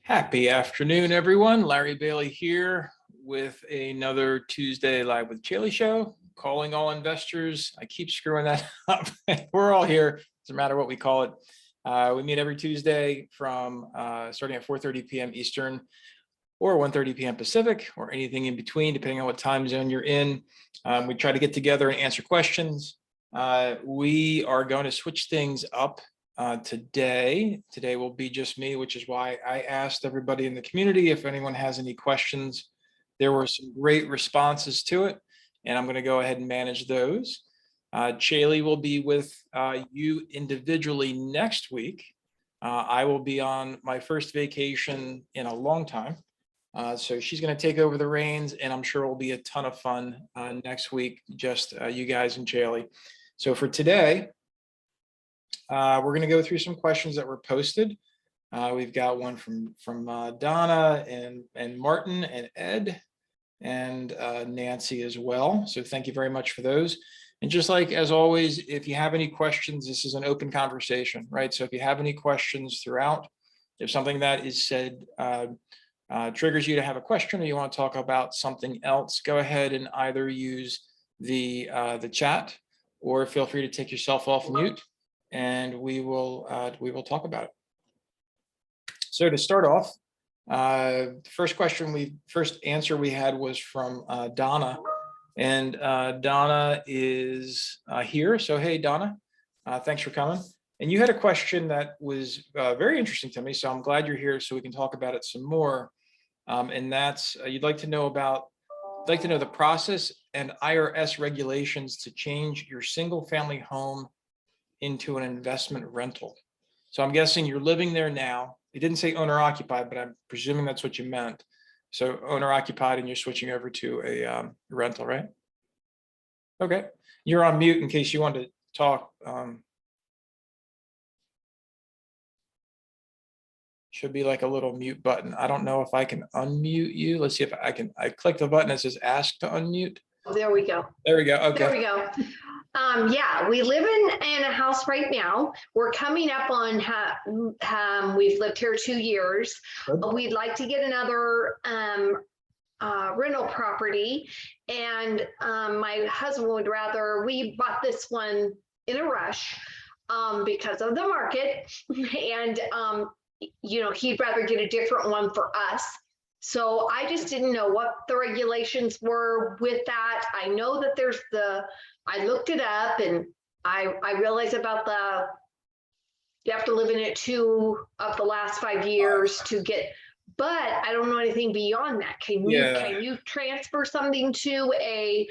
Happy afternoon, everyone. Larry Bailey here with another Tuesday Live with Chaley show, calling all investors. I keep screwing that up. We're all here, doesn't matter what we call it. We meet every Tuesday from starting at 4:30 p.m. Eastern or 1:30 p.m. Pacific, or anything in between, depending on what time zone you're in. We try to get together and answer questions. We are going to switch things up today will be just me, which is why I asked everybody in the community if anyone has any questions. There were some great responses to it, and I'm going to go ahead and manage those. Chaley will be with you individually next week. I will be on my first vacation in a long time. So she's going to take over the reins, and I'm sure it will be a ton of fun next week, just you guys and Chaley. So for today, we're going to go through some questions that were posted. We've got one from Donna and Martin and Ed and Nancy as well. So thank you very much for those. And just like as always, if you have any questions, this is an open conversation, right? So if you have any questions throughout, if something that is said triggers you to have a question, or you want to talk about something else, go ahead and either use the chat, or feel free to take yourself off mute, and we will talk about it. So to start off, the first answer we had was from Donna, and Donna is here. So hey, Donna, thanks for coming. And you had a question that was very interesting to me, so I'm glad you're here so we can talk about it some more. And that's you'd like to know the process and IRS regulations to change your single-family home into an investment rental. So I'm guessing you're living there now. It didn't say owner occupied, but I'm presuming that's what you meant. So owner occupied, and you're switching over to a rental, right? Okay, you're on mute in case you want to talk. Should be like a little mute button. I don't know if I can unmute you. Let's see if I can. I click the button that says ask to unmute. There we go. There we go. Okay. There we go. Yeah, we live in a house right now. We're coming up on, we've lived here 2 years. Good. We'd like to get another rental property. And my husband would rather, we bought this one in a rush because of the market. And, you know, he'd rather get a different one for us. So I just didn't know what the regulations were with that. I know that there's I looked it up, and I realized about you have to live in it 2 of the last 5 years to get, but I don't know anything beyond that. Can you transfer something to a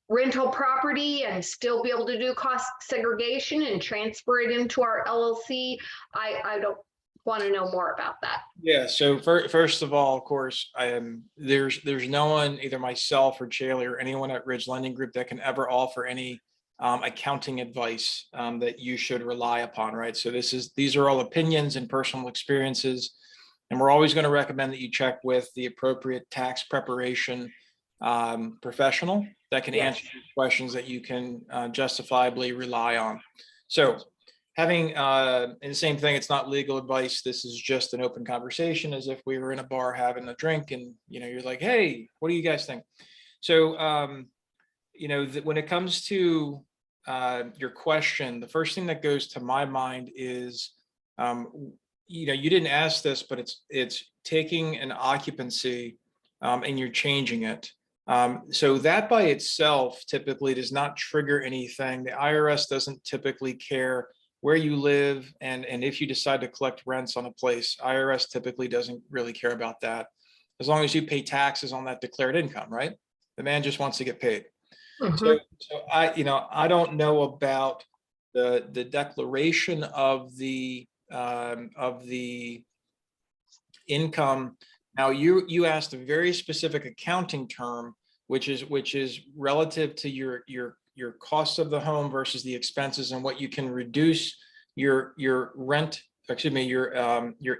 rental property and still be able to do cost segregation and transfer it into our LLC? I don't want to know more about that. Yeah. So first of all, of course, there's no one, either myself or Chaley or anyone at Ridge Lending Group, that can ever offer any accounting advice that you should rely upon, right? So these are all opinions and personal experiences, and we're always going to recommend that you check with the appropriate tax preparation professional that can answer questions that you can justifiably rely on. So having and the same thing, it's not legal advice. This is just an open conversation, as if we were in a bar having a drink, and you're like, hey, what do you guys think? So when it comes to your question, the first thing that goes to my mind is you didn't ask this, but it's taking an occupancy and you're changing it. So that by itself typically does not trigger anything. The IRS doesn't typically care where you live, and if you decide to collect rents on a place, IRS typically doesn't really care about that, as long as you pay taxes on that declared income, right? The man just wants to get paid. Mm-hmm. So I don't know about the declaration of the income. Now you asked a very specific accounting term, which is relative to your cost of the home versus the expenses, and what you can reduce your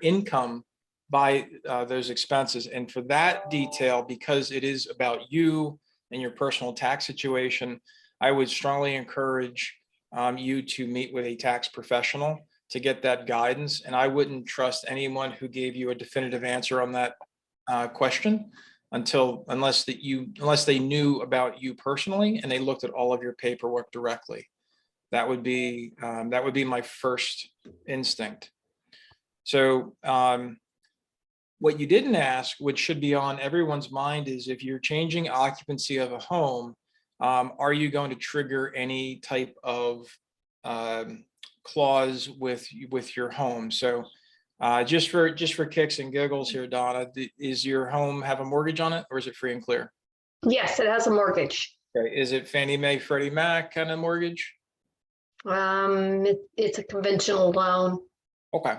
income by those expenses. And for that detail, because it is about you and your personal tax situation, I would strongly encourage you to meet with a tax professional. to get that guidance. And I wouldn't trust anyone who gave you a definitive answer on that question unless they knew about you personally and they looked at all of your paperwork directly. That would be my first instinct. So what you didn't ask, which should be on everyone's mind, is if you're changing occupancy of a home, are you going to trigger any type of clause with your home? So just for kicks and giggles here, Donna, is your home have a mortgage on it, or is it free and clear? Yes, it has a mortgage. Okay. Is it Fannie Mae, Freddie Mac kind of mortgage? It's a conventional loan. Okay.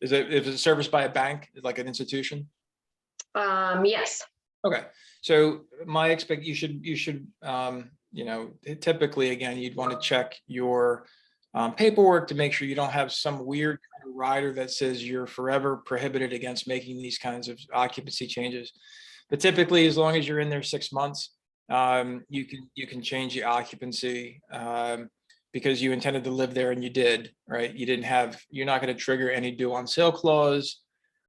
Is it serviced by a bank, like an institution? Yes. Okay. So my you should typically, again, you'd want to check your paperwork to make sure you don't have some weird kind of rider that says you're forever prohibited against making these kinds of occupancy changes. But typically, as long as you're in there 6 months, you can change the occupancy because you intended to live there and you did, right? You're not going to trigger any due on sale clause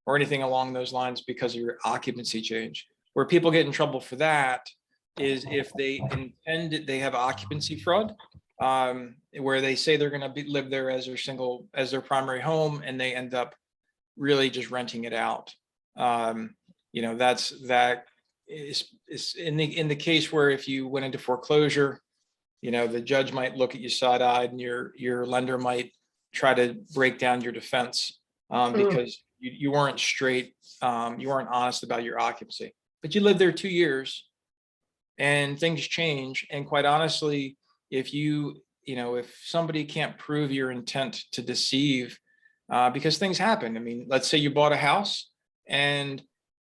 or anything along those lines because of your occupancy change. Where people get in trouble for that is if they have occupancy fraud, where they say they're going to live there as their primary home, and they end up really just renting it out. That is in the case where if you went into foreclosure, the judge might look at you side-eyed, and your lender might try to break down your defense because you weren't straight, you weren't honest about your occupancy. But you lived there 2 years, and things change. And quite honestly, if somebody can't prove your intent to deceive, because things happen. I mean, let's say you bought a house, and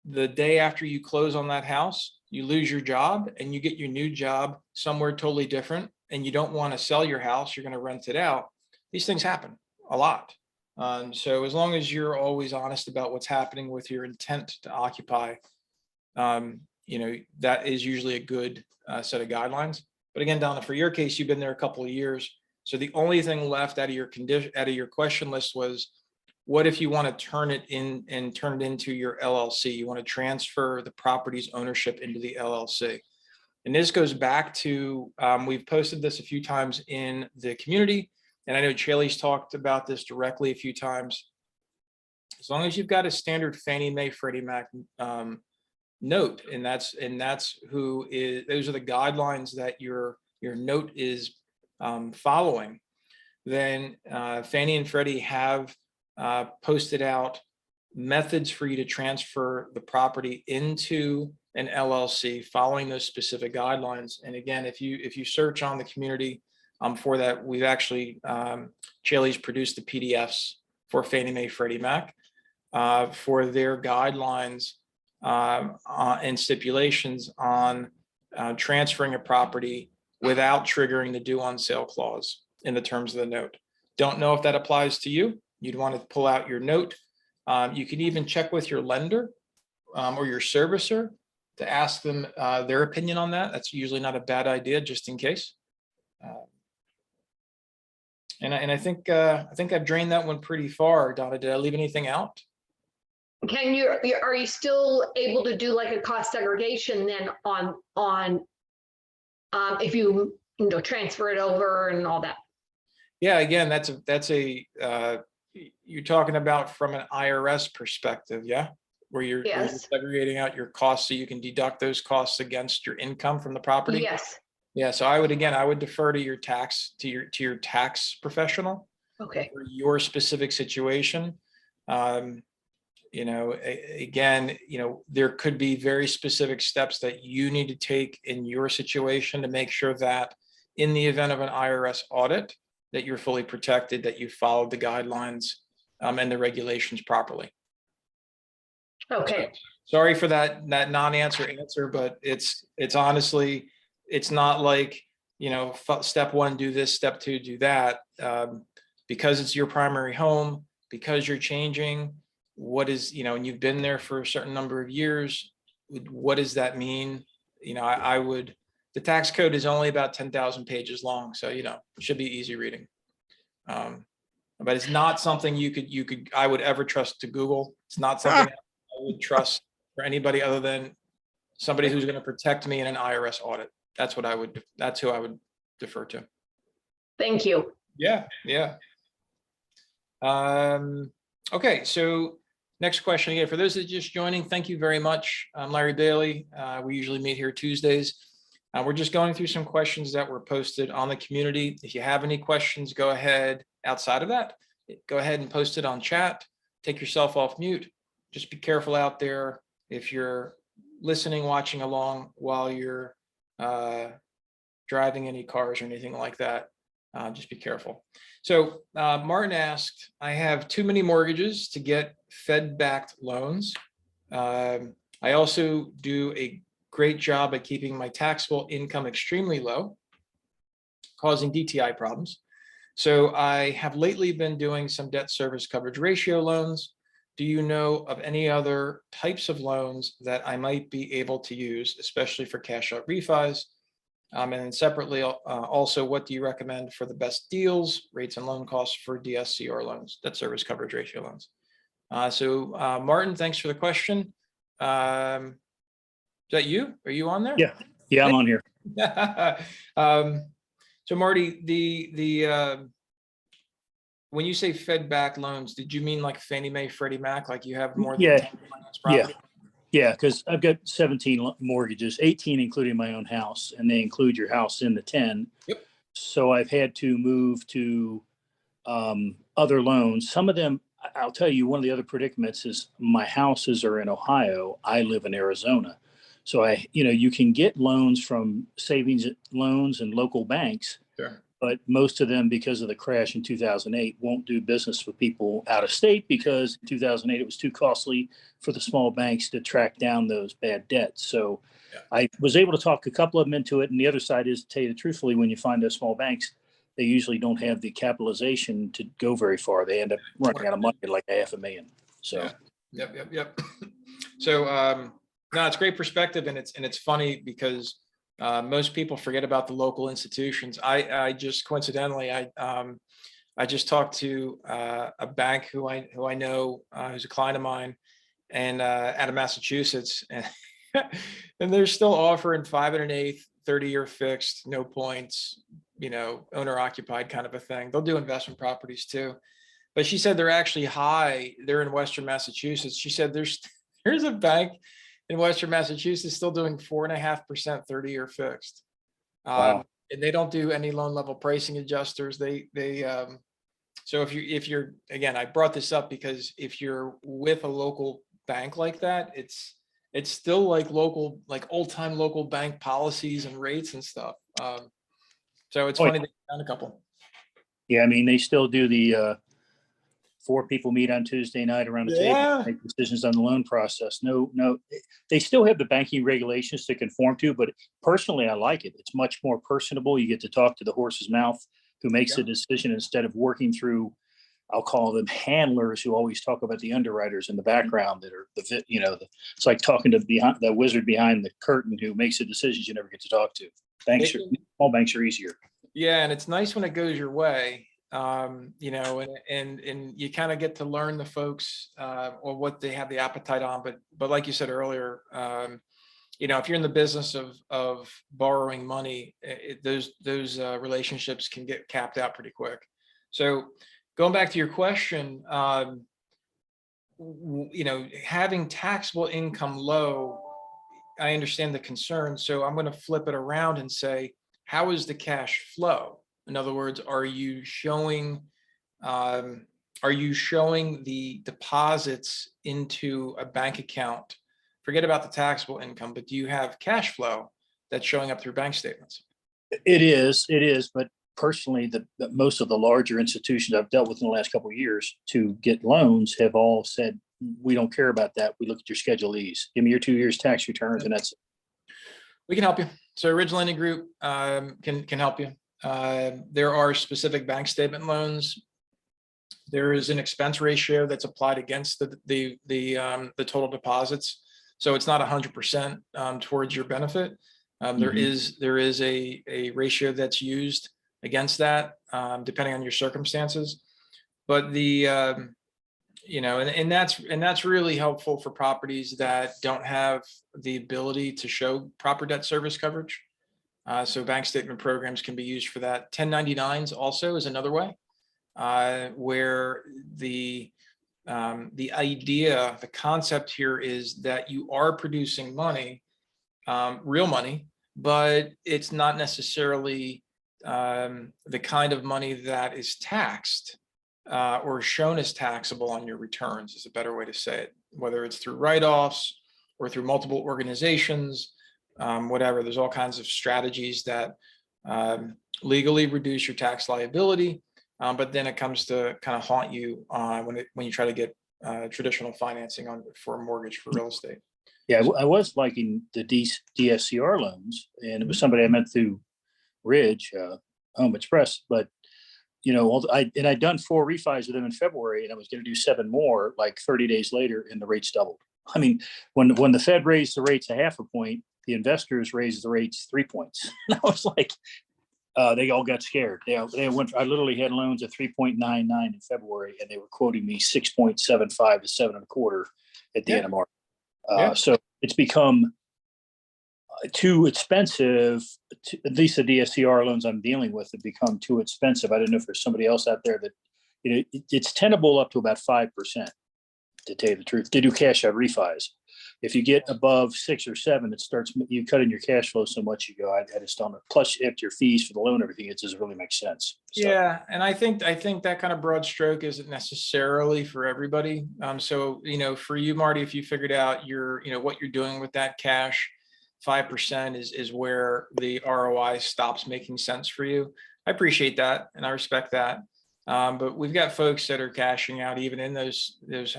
the day after you close on that house, you lose your job and you get your new job somewhere totally different, and you don't want to sell your house, you're going to rent it out. These things happen a lot. So as long as you're always honest about what's happening with your intent to occupy, that is usually a good set of guidelines. But again, Donna, for your case, you've been there a couple of years. So the only thing left out of your question list was, what if you want to turn it into your LLC? You want to transfer the property's ownership into the LLC. And this goes back to, we've posted this a few times in the community, and I know Chaley's talked about this directly a few times. As long as you've got a standard Fannie Mae, Freddie Mac note, and those are the guidelines that your note is following, then Fannie and Freddie have posted out methods for you to transfer the property into an LLC following those specific guidelines. And again, if you search on the community for that, we've actually, Chaley's produced the PDFs for Fannie Mae, Freddie Mac for their guidelines and stipulations on transferring a property without triggering the due on sale clause in the terms of the note. Don't know if that applies to you. You'd want to pull out your note. You can even check with your lender or your servicer to ask them their opinion on that. That's usually not a bad idea, just in case. And I think I've drained that one pretty far. Donna, did I leave anything out? Are you still able to do like a cost segregation then on if you transfer it over and all that? Yeah, again, you're talking about from an IRS perspective, yeah? Where you're segregating out your costs so you can deduct those costs against your income from the property? Yes. Yeah, so I would defer to your tax professional. Okay. For your specific situation. Again, there could be very specific steps that you need to take in your situation to make sure that in the event of an IRS audit, that you're fully protected, that you followed the guidelines and the regulations properly. Okay. So, sorry for that non-answer, but it's honestly, it's not like, step one, do this, step two, do that. Because it's your primary home, because you're changing, and you've been there for a certain number of years, what does that mean? The tax code is only about 10,000 pages long, so, it should be easy reading. but it's not something I would ever trust to Google. It's not something I would trust for anybody other than somebody who's going to protect me in an IRS audit. That's who I would defer to. Thank you. Yeah. Okay, so next question again, for those that are just joining, thank you very much. I'm Larry Bailey. We usually meet here Tuesdays. We're just going through some questions that were posted on the community. If you have any questions, go ahead. Outside of that, go ahead and post it on chat. Take yourself off mute. Just be careful out there if you're listening, watching along while you're driving any cars or anything like that. Just be careful. So Martin asked, I have too many mortgages to get Fed-backed loans. I also do a great job at keeping my taxable income extremely low, causing DTI problems. So I have lately been doing some debt service coverage ratio loans. Do you know of any other types of loans that I might be able to use, especially for cash out refis? And then separately, also, what do you recommend for the best deals, rates, and loan costs for DSCR loans, debt service coverage ratio loans? So Martin, thanks for the question. Is that you? Are you on there? Yeah, I'm on here. So Marty, when you say Fed-backed loans, did you mean like Fannie Mae, Freddie Mac, like you have more than Yeah. 10 finance property? Yeah, because I've got 17 mortgages, 18 including my own house, and they include your house in the 10. Yep. So I've had to move to other loans. Some of them, I'll tell you, one of the other predicaments is my houses are in Ohio. I live in Arizona. So you can get loans from savings loans and local banks. Sure. But most of them, because of the crash in 2008, won't do business with people out of state because in 2008 it was too costly for the small banks to track down those bad debts. So Yeah. I was able to talk a couple of them into it. And the other side is, to tell you truthfully, when you find those small banks, they usually don't have the capitalization to go very far. They end up running out of money at like $500,000. So yeah. Yep. So no, it's great perspective, and it's funny because most people forget about the local institutions. I just coincidentally, I just talked to a bank who I know, who's a client of mine, and out of Massachusetts, and, and they're still offering 5 1/8, 30-year fixed, no points, owner occupied kind of a thing. They'll do investment properties too. But she said they're actually high. They're in Western Massachusetts. She said there's a bank in Western Massachusetts still doing 4.5% 30-year fixed. wow. And they don't do any loan level pricing adjusters. So if you're again, I brought this up because if you're with a local bank like that, it's still like local, like old time local bank policies and rates and stuff. So it's funny they found a couple. Yeah, I mean, they still do the 4 people meet on Tuesday night around the table, make decisions on the loan process. No, they still have the banking regulations to conform to, but personally, I like it. It's much more personable. You get to talk to the horse's mouth who makes the decision instead of working through, I'll call them handlers who always talk about the underwriters in the background that are it's like talking to the wizard behind the curtain who makes the decisions you never get to talk to. Small banks are easier. Yeah, and it's nice when it goes your way. And you kind of get to learn the folks or what they have the appetite on. But like you said earlier, if you're in the business of borrowing money, those relationships can get capped out pretty quick. So going back to your question, having taxable income low, I understand the concern. So I'm going to flip it around and say, how is the cash flow? In other words, are you showing the deposits into a bank account? Forget about the taxable income, but do you have cash flow that's showing up through bank statements? It is, but personally, most of the larger institutions I've dealt with in the last couple of years to get loans have all said, we don't care about that. We look at your Schedule E's. Give me your 2 years tax returns, and that's it. We can help you. So Ridge Lending Group can help you. There are specific bank statement loans. There is an expense ratio that's applied against the total deposits. So it's not 100% towards your benefit. There is a ratio that's used against that, depending on your circumstances. But and that's really helpful for properties that don't have the ability to show proper debt service coverage. So bank statement programs can be used for that. 1099s also is another way, where the idea, the concept here is that you are producing money, real money, but it's not necessarily the kind of money that is taxed or shown as taxable on your returns, is a better way to say it, whether it's through write-offs or through multiple organizations, whatever. There's all kinds of strategies that legally reduce your tax liability, but then it comes to kind of haunt you when you try to get traditional financing for a mortgage for real estate. Yeah, I was liking the DSCR loans, and it was somebody I met through Ridge Home Express. But I'd done 4 refis with them in February, and I was going to do 7 more like 30 days later, and the rates doubled. I mean, when the Fed raised the rates 0.5 point, the investors raised the rates 3 points. And I was like, they all got scared. They went. I literally had loans at 3.99 in February, and they were quoting me 6.75 to 7.25 at the end of March. So it's become too expensive. At least the DSCR loans I'm dealing with have become too expensive. I don't know if there's somebody else out there that it's tenable up to about 5%. To tell you the truth, to do cash out refis. If you get above 6 or 7, it starts, you cut in your cash flow so much, you go, I just don't know. Plus, after your fees for the loan, everything, it doesn't really make sense. So. Yeah, and I think that kind of broad stroke isn't necessarily for everybody. So for you, Marty, if you figured out what you're doing with that cash, 5% is where the ROI stops making sense for you. I appreciate that and I respect that. But we've got folks that are cashing out even in those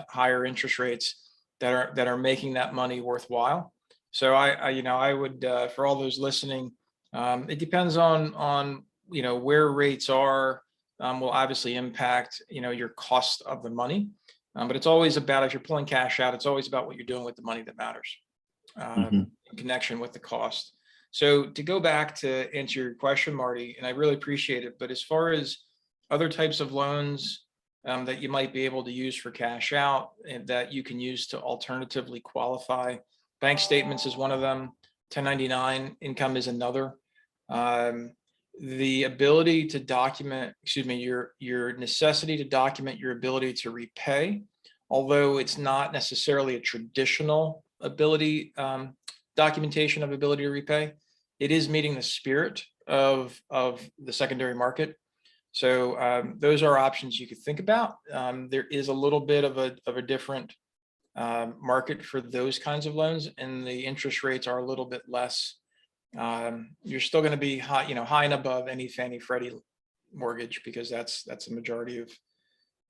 higher interest rates that are making that money worthwhile. So I would for all those listening, it depends on where rates are, will obviously impact your cost of the money. But it's always about, if you're pulling cash out, it's always about what you're doing with the money that matters in connection with the cost. So to go back to answer your question, Marty, and I really appreciate it, but as far as other types of loans that you might be able to use for cash out and that you can use to alternatively qualify, bank statements is one of them. 1099 income is another. The ability to document, your necessity to document your ability to repay, although it's not necessarily a traditional ability, documentation of ability to repay, it is meeting the spirit of the secondary market. So those are options you could think about. There is a little bit of a different market for those kinds of loans, and the interest rates are a little bit less. You're still going to be high and above any Fannie Freddie mortgage, because that's the majority of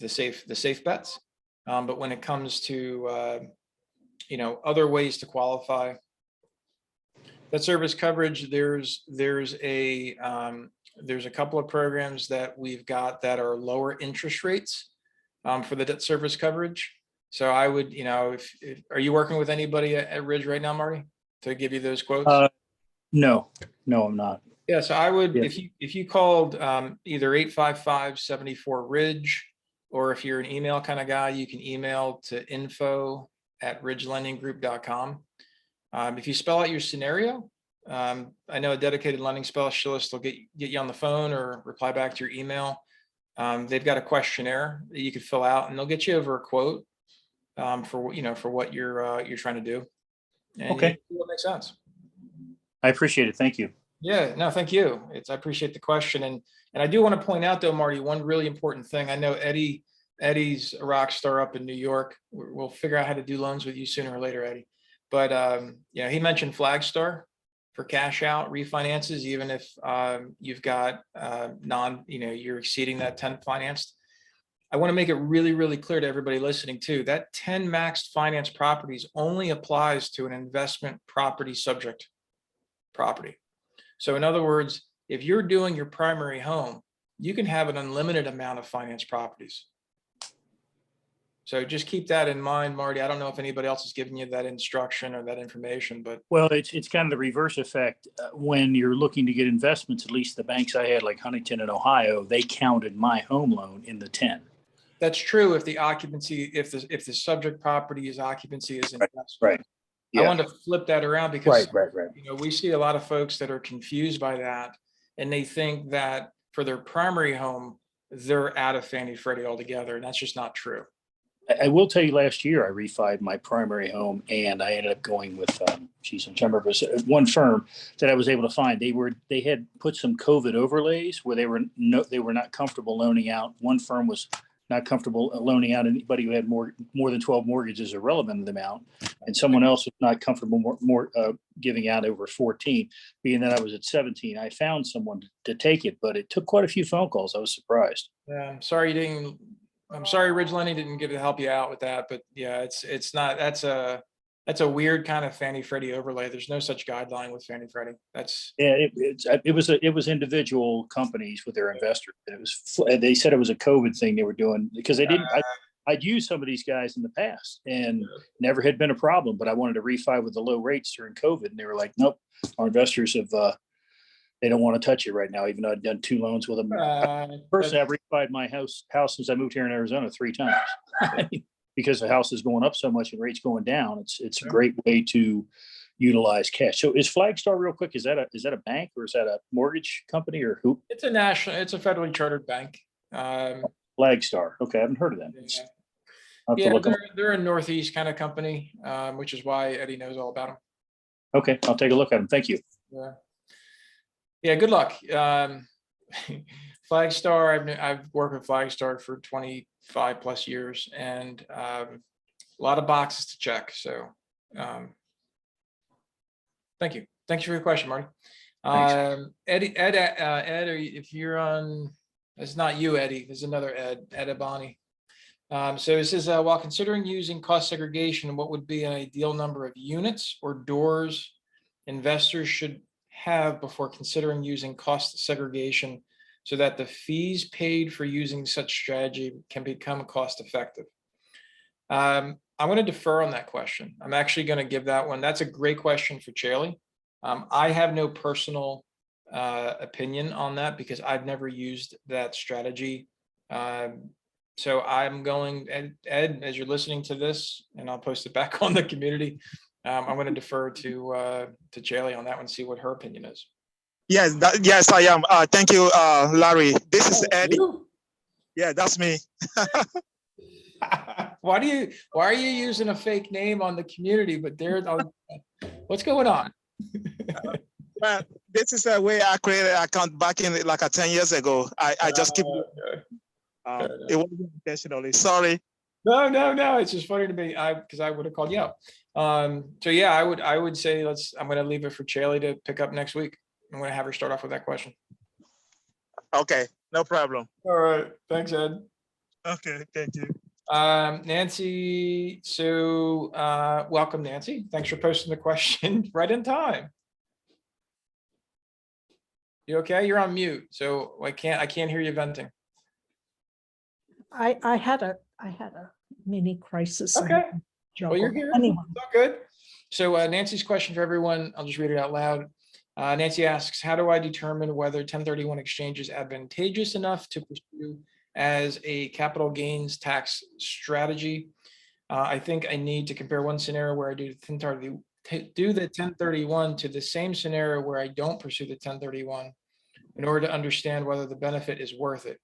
the safe bets. But when it comes to other ways to qualify, debt service coverage, there's a couple of programs that we've got that are lower interest rates for the debt service coverage. So I would, are you working with anybody at Ridge right now, Marty, to give you those quotes? No, I'm not. Yeah, so I would, if you called either 855-74-RIDGE, or if you're an email kind of guy, you can email to info@ridgelendinggroup.com. If you spell out your scenario, I know a dedicated lending specialist will get you on the phone or reply back to your email. They've got a questionnaire that you could fill out, and they'll get you over a quote for what you're trying to do. And okay, it makes sense. I appreciate it. Thank you. Yeah, no, thank you. I appreciate the question, and I do want to point out though, Marty, one really important thing. I know Eddie's a rock star up in New York. We'll figure out how to do loans with you sooner or later, Eddie. But he mentioned Flagstar for cash out refinances, even if you've got you're exceeding that 10 financed. I want to make it really, really clear to everybody listening too, that 10 maxed finance properties only applies to an investment property subject property. So in other words, if you're doing your primary home, you can have an unlimited amount of finance properties. So just keep that in mind, Marty. I don't know if anybody else has given you that instruction or that information, but. Well, it's kind of the reverse effect. When you're looking to get investments, at least the banks I had, like Huntington in Ohio, they counted my home loan in the 10. That's true if the occupancy, if the subject property is occupancy is investment. Right. I Yeah. wanted to flip that around because Right. we see a lot of folks that are confused by that, and they think that for their primary home, they're out of Fannie Freddie altogether, and that's just not true. I will tell you, last year I refied my primary home, and I ended up going with, I'm trying to remember, it was one firm that I was able to find. They had put some COVID overlays where they were not comfortable loaning out. One firm was not comfortable loaning out anybody who had more than 12 mortgages, irrelevant amount, and someone else was not comfortable giving out over 14. Being that I was at 17, I found someone to take it, but it took quite a few phone calls. I was surprised. Yeah, I'm sorry Ridge Lenny didn't get to help you out with that, but yeah, it's not, that's a weird kind of Fannie Freddie overlay. There's no such guideline with Fannie Freddie. Yeah, it was individual companies with their investors. They said it was a COVID thing they were doing because they didn't. I'd used some of these guys in the past and never had been a problem, but I wanted to refi with the low rates during COVID, and they were like, "Nope, our investors have they don't want to touch it right now." Even though I'd done 2 loans with them. Personally, I've refied my house since I moved here in Arizona 3 times because the house is going up so much and rates going down. It's a great way to utilize cash. So is Flagstar, real quick, is that a bank or is that a mortgage company or who? It's a federally chartered bank. Flagstar. Okay, I haven't heard of them. Yeah, they're a Northeast kind of company, which is why Eddie knows all about them. Okay, I'll take a look at them. Thank you. Yeah, good luck. Flagstar, I've worked with Flagstar for 25 plus years, and a lot of boxes to check. So thank you. Thanks for your question, Marty. Ed, if you're on, it's not you, Eddie, there's another Ed Abani. So it says, while considering using cost segregation, what would be an ideal number of units or doors investors should have before considering using cost segregation so that the fees paid for using such strategy can become cost effective? I'm going to defer on that question. I'm actually going to give that one. That's a great question for Chaley. I have no personal opinion on that because I've never used that strategy. So I'm going, Ed, as you're listening to this, and I'll post it back on the community, I'm going to defer to Chaley on that one, see what her opinion is. Yes, yes, I am. Thank you, Larry. This is Eddie. You? Yeah, that's me. Why are you using a fake name on the community? But what's going on? Well, this is a way I created an account back in like 10 years ago. I just keep it wasn't intentionally. Sorry. No. It's just funny to me. Because I would have called you out. So yeah, I would say I'm going to leave it for Chaley to pick up next week. I'm going to have her start off with that question. Okay, no problem. All right. Thanks, Ed. Okay, thank you. Nancy, so welcome, Nancy. Thanks for posting the question right in time. You okay? You're on mute, so I can't hear you venting. I had a mini crisis. Okay. Well, you're here. Anyway. It's all good. So Nancy's question for everyone, I'll just read it out loud. Nancy asks, how do I determine whether 1031 exchange is advantageous enough to pursue as a capital gains tax strategy? I think I need to compare one scenario where I do the 1031 to the same scenario where I don't pursue the 1031 in order to understand whether the benefit is worth it.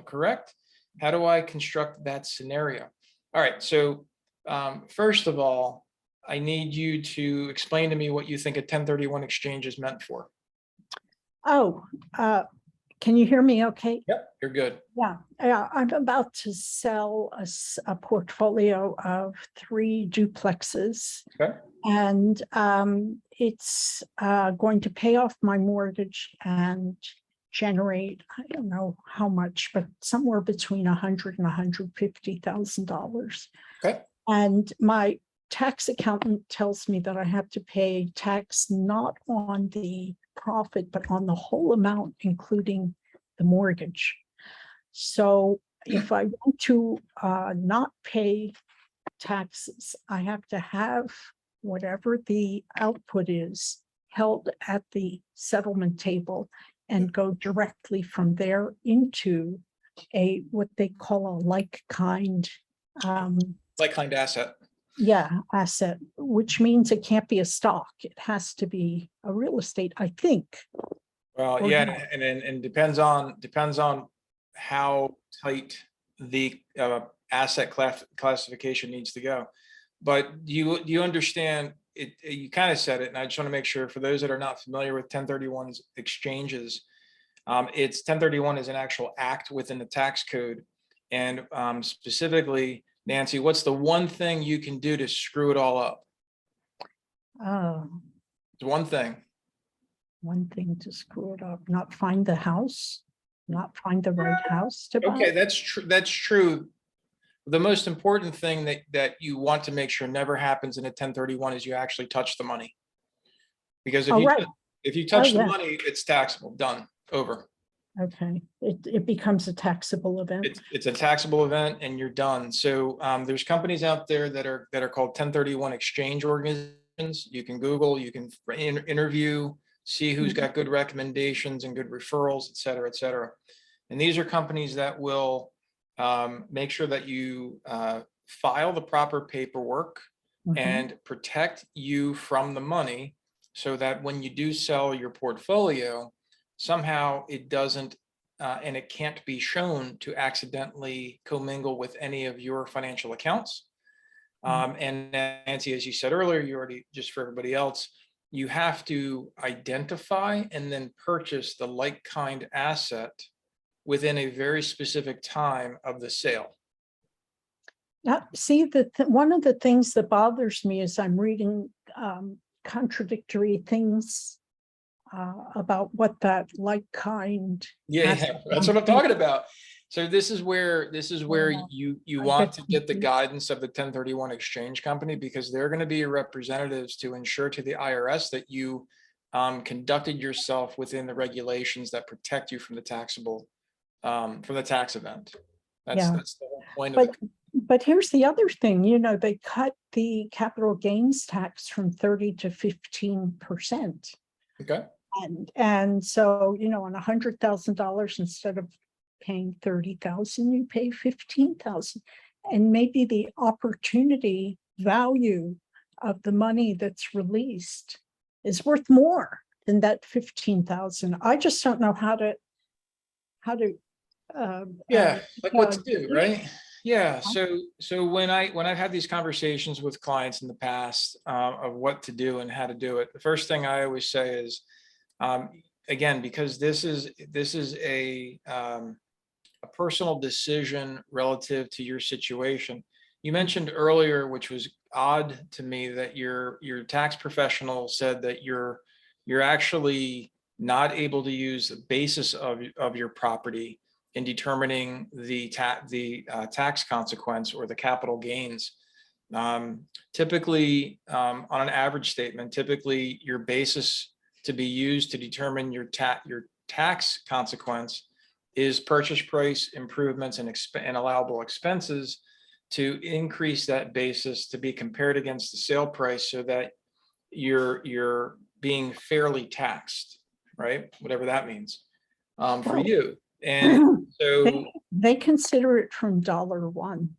Correct? How do I construct that scenario? All right. So first of all, I need you to explain to me what you think a 1031 exchange is meant for. Oh, can you hear me okay? Yep, you're good. Yeah, I'm about to sell a portfolio of 3 duplexes. Okay. And it's going to pay off my mortgage and generate, I don't know how much, but somewhere between $100,000 and $150,000. Okay. And my tax accountant tells me that I have to pay tax not on the profit, but on the whole amount, including the mortgage. So if I want to not pay taxes, I have to have whatever the output is held at the settlement table and go directly from there into what they call a like kind, Like kind asset. asset, which means it can't be a stock. It has to be a real estate, I think. Well, Or yeah, not. and depends on how tight the asset classification needs to go. But you understand it, you kind of said it, and I just want to make sure for those that are not familiar with 1031's exchanges, it's 1031 is an actual act within the tax code. And specifically, Nancy, what's the one thing you can do to screw it all up? Oh, It's one thing. one thing to screw it up, not find the house, not find the right house to buy. Okay, that's true. That's true. The most important thing that you want to make sure never happens in a 1031 is you actually touch the money. Because Oh, right. if you touch the yeah. money, it's taxable, done, over. Okay, it becomes a taxable event. It's a taxable event and you're done. So there's companies out there that are called 1031 exchange organizations. You can Google, you can interview, see who's got good recommendations and good referrals, et cetera, et cetera. And these are companies that will make sure that you file the proper paperwork Mhm. and protect you from the money so that when you do sell your portfolio, somehow it doesn't and it can't be shown to accidentally commingle with any of your financial accounts. And Nancy, as you said earlier, you already, just for everybody else, you have to identify and then purchase the like kind asset within a very specific time of the sale. See, one of the things that bothers me is I'm reading contradictory things about what that like kind. Yeah, that's what I'm talking about. So this is where Yeah. you I want get to get the confused. guidance of the 1031 exchange company, because they're going to be your representatives to ensure to the IRS that you conducted yourself within the regulations that protect you from the taxable from the tax event. Yeah. That's the whole point of it. But here's the other thing, they cut the capital gains tax from 30 to 15%. Okay. And so, on $100,000, instead of paying 30,000, you pay 15,000. And maybe the opportunity value of the money that's released is worth more than that 15,000. I just don't know how to Yeah, like what to do, yeah. right? Yeah. So when I've had these conversations with clients in the past of what to do and how to do it, the first thing I always say is, again, because this is a personal decision relative to your situation. You mentioned earlier, which was odd to me, that your tax professional said that you're actually not able to use the basis of your property in determining the tax consequence or the capital gains. Typically, on an average statement, typically your basis to be used to determine your tax consequence is purchase price improvements and allowable expenses to increase that basis to be compared against the sale price so that you're being fairly taxed, right? Whatever that means for you. And so they consider it from $1,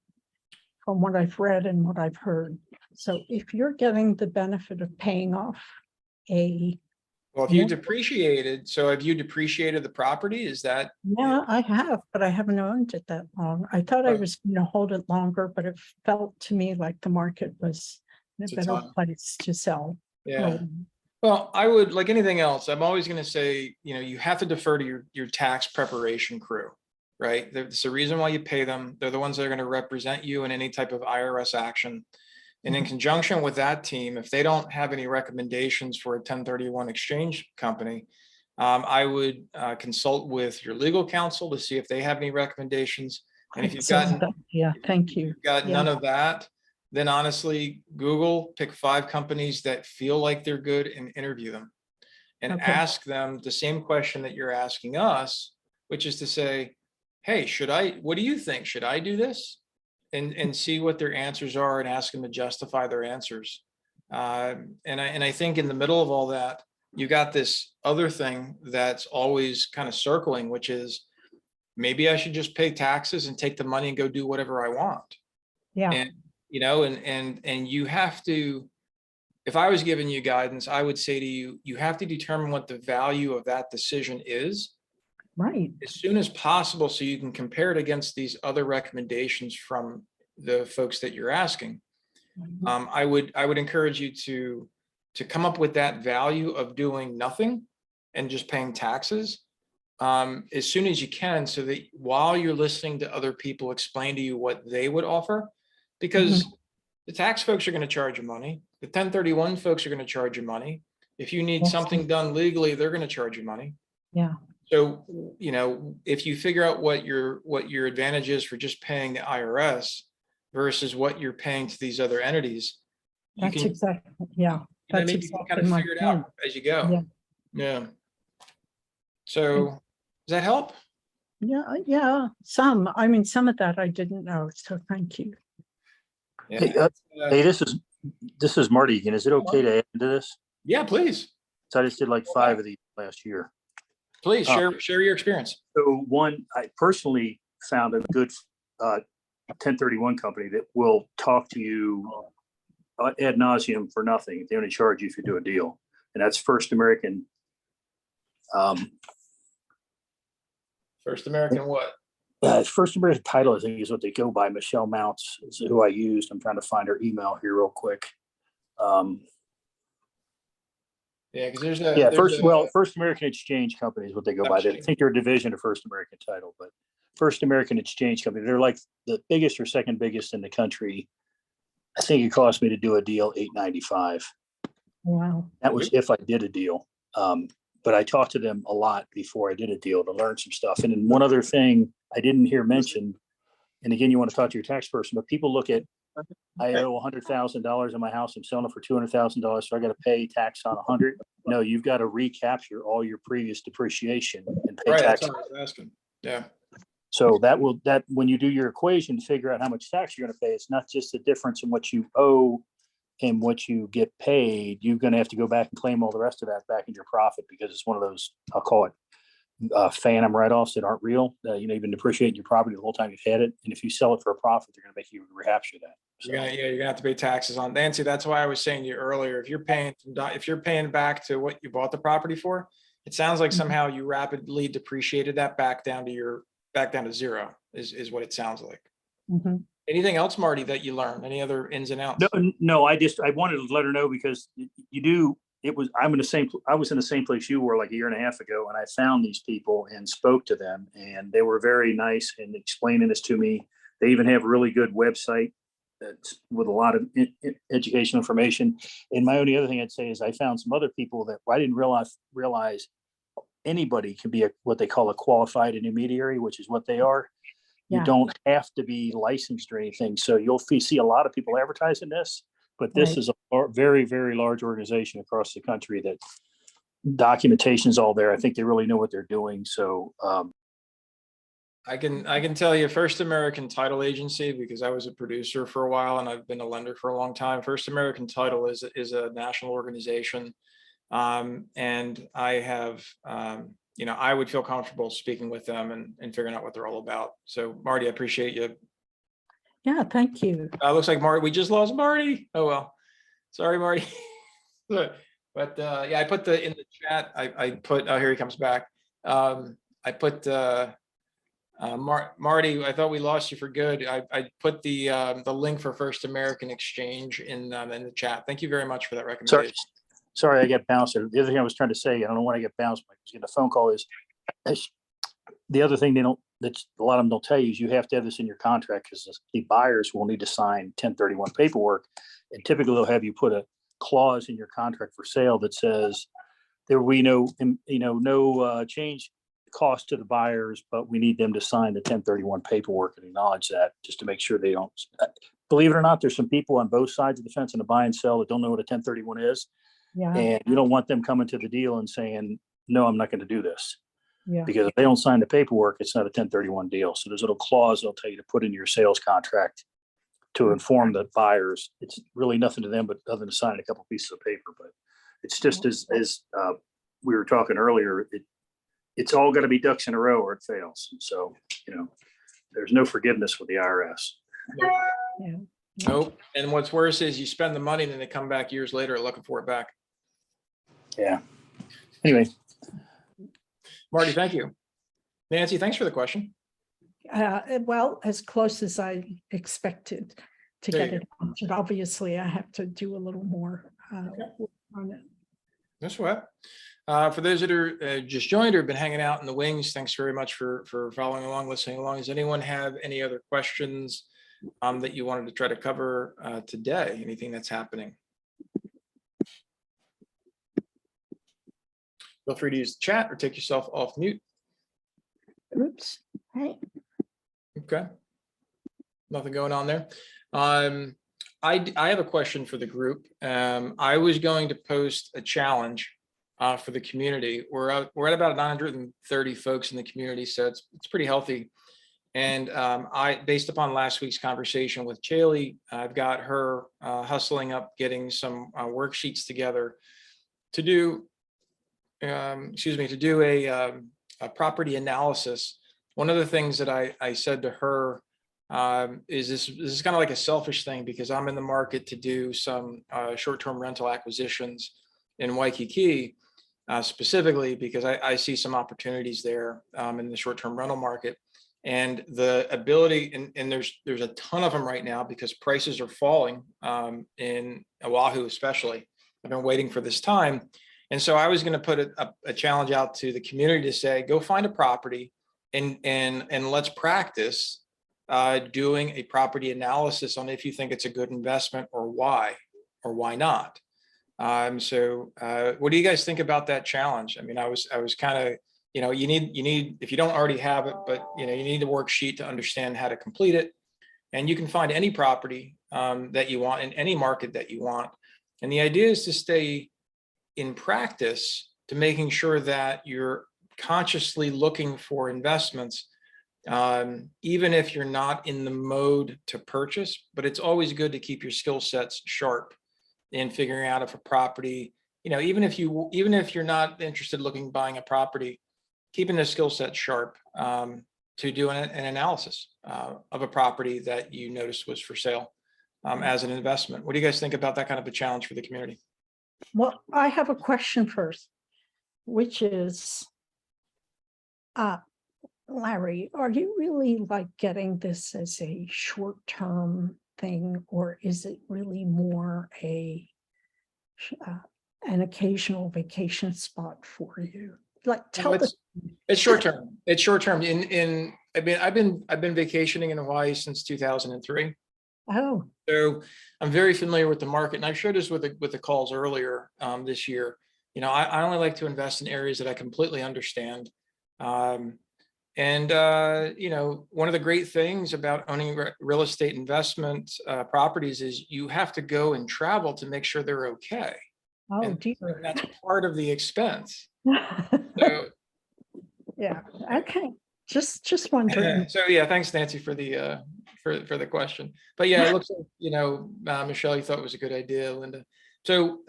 from what I've read and what I've heard. So if you're getting the benefit of paying off well, if you depreciated, so have you depreciated the property? Is that? Yeah, I have, but I haven't owned it that long. I thought I was going to hold it longer, but it felt to me like the market was in a better place to sell. Yeah. Well, I would, like anything else, I'm always going to say, you have to defer to your tax preparation crew, right? It's the reason why you pay them. They're the ones that are going to represent you in any type of IRS action. And in conjunction with that team, if they don't have any recommendations for a 1031 exchange company, I would consult with your legal counsel to see if they have any recommendations. And if you've gotten, thank you. None of that, then honestly, Google, pick 5 companies that feel like they're good and interview them and ask them the same question that you're asking us, which is to say, hey, what do you think? Should I do this? And see what their answers are and ask them to justify their answers. And I think in the middle of all that, you got this other thing that's always kind of circling, which is maybe I should just pay taxes and take the money and go do whatever I want. Yeah, And, and you have to, if I was giving you guidance, I would say to you, you have to determine what the value of that decision is right. as soon as possible, so you can compare it against these other recommendations from the folks that you're asking. I would encourage you to come up with that value of doing nothing and just paying taxes as soon as you can, so that while you're listening to other people explain to you what they would offer, because the tax folks are going to charge you money. The 1031 folks are going to charge you money. If you need Yes. something done legally, they're going to charge you money. Yeah, So, if you figure out what your advantage is for just paying the IRS versus what you're paying to these other entities, you that's can, exactly, yeah, that's maybe you can kind exactly of my figure it point. out as you go. Yeah. Yeah. So does that help? Yeah, yeah, some of that I didn't know, so thank you. Yeah. Hey, this is Marty again. Is it okay to add to this? Yeah, please. So I just did like 5 of these last year. Please share your experience. So one, I personally found a good 1031 company that will talk to you ad nauseum for nothing. They only charge you if you do a deal, and that's First American. First American what? First American Title, I think, is what they go by. Michelle Mounts is who I used. I'm trying to find her email here real quick. Yeah, because First American Exchange Company is what they go by. I think they're a division of First American Title, but First American Exchange Company, they're like the biggest or second biggest in the country. I think it cost me to do a deal $895. Wow. That was if I did a deal. But I talked to them a lot before I did a deal to learn some stuff. And then one other thing I didn't hear mentioned, and again, you want to talk to your tax person, but people look at, I owe $100,000 in my house. I'm selling it for $200,000. So I got to pay tax on 100. No, you've got to recapture all your previous depreciation and pay tax. That's what I was asking. Yeah. So that when you do your equation to figure out how much tax you're going to pay, it's not just the difference in what you owe and what you get paid. You're going to have to go back and claim all the rest of that back in your profit, because it's one of those, I'll call it phantom write-offs that aren't real. You've been depreciating your property the whole time you've had it. And if you sell it for a profit, they're going to make you recapture that. So, You're gonna have to pay taxes on Nancy. That's why I was saying to you earlier, if you're paying back to what you bought the property for, it sounds like somehow you rapidly depreciated that back down to zero is what it sounds like. Anything else, Marty, that you learned? Any other ins and outs? No, I wanted to let her know, because I was in the same place you were like a year and a half ago, and I found these people and spoke to them, and they were very nice in explaining this to me. They even have a really good website that's with a lot of educational information. And my only other thing I'd say is I found some other people that I didn't realize anybody can be what they call a qualified intermediary, which is what they are. You don't have to be licensed or anything. So you'll see a lot of people advertising this, but this is a very, very large organization across the country that documentation is all there. I think they really know what they're doing. So I can tell you, First American Title Agency, because I was a producer for a while and I've been a lender for a long time. First American Title is a national organization, and I have I would feel comfortable speaking with them and figuring out what they're all about. So Marty, I appreciate you. Yeah, thank you. Looks like Marty, we just lost Marty. Oh well, sorry, Marty. But I put in the chat. I put here he comes back. I put Marty, I thought we lost you for good. I put the link for First American Exchange in the chat. Thank you very much for that recommendation. Sorry, I get bounced. The other thing I was trying to say, I don't know when I get bounced, I was getting a phone call, is the other thing that a lot of them don't tell you is you have to have this in your contract, because the buyers will need to sign 1031 paperwork. And typically they'll have you put a clause in your contract for sale that says there will be no change cost to the buyers, but we need them to sign the 1031 paperwork and acknowledge that, just to make sure they don't. Believe it or not, there's some people on both sides of the fence in the buy and sell that don't know what a 1031 is. Yeah. And you don't want them coming to the deal and saying, no, I'm not going to do this. Yeah. Because if they don't sign the paperwork, it's not a 1031 deal. So there's a little clause they'll tell you to put in your sales contract to inform the buyers. It's really nothing to them, but other than signing a couple pieces of paper. But it's just as we were talking earlier, it's all got to be ducks in a row or it fails. So, there's no forgiveness with the IRS. Yeah. Nope. And what's worse is you spend the money and then they come back years later looking for it back. Yeah. Anyway, Marty, thank you. Nancy, thanks for the question. Well, as close as I expected to There get you it answered. Obviously, I have to do a little more work on it. No sweat. For those that are just joined or been hanging out in the wings, thanks very much for following along, listening along. Does anyone have any other questions that you wanted to try to cover today? Anything that's happening? Feel free to use the chat or take yourself off mute. Oops. Hey. Okay. Nothing going on there. I have a question for the group. I was going to post a challenge for the community. We're at about 930 folks in the community, so it's pretty healthy. And based upon last week's conversation with Chaley, I've got her hustling up, getting some worksheets together to do, a property analysis. One of the things that I said to her is this is kind of like a selfish thing, because I'm in the market to do some short-term rental acquisitions in Waikiki, specifically because I see some opportunities there in the short-term rental market. And the ability, and there's a ton of them right now because prices are falling in Oahu especially. I've been waiting for this time. And so I was going to put a challenge out to the community to say, go find a property and let's practice doing a property analysis on if you think it's a good investment or why not. So what do you guys think about that challenge? I mean, I was kind of, you need, if you don't already have it, but you need the worksheet to understand how to complete it. And you can find any property that you want in any market that you want. And the idea is to stay in practice to making sure that you're consciously looking for investments, even if you're not in the mode to purchase. But it's always good to keep your skill sets sharp in figuring out if a property, even if you're not interested in buying a property, keeping the skill set sharp to do an analysis of a property that you noticed was for sale as an investment. What do you guys think about that kind of a challenge for the community? Well, I have a question first, which is, Larry, are you really like getting this as a short-term thing, or is it really more an occasional vacation spot for you? Like, tell us. It's short term. It's short term. I've been vacationing in Hawaii since 2003. Oh, So I'm very familiar with the market, and I showed this with the calls earlier this year. I only like to invest in areas that I completely understand. One of the great things about owning real estate investment properties is you have to go and travel to make sure they're okay. oh And dear. that's part of the expense. So, Yeah. Okay. Just wondering. so yeah, thanks Nancy for the question. But yeah, it looks like Michelle, you thought it was a good idea, Linda. So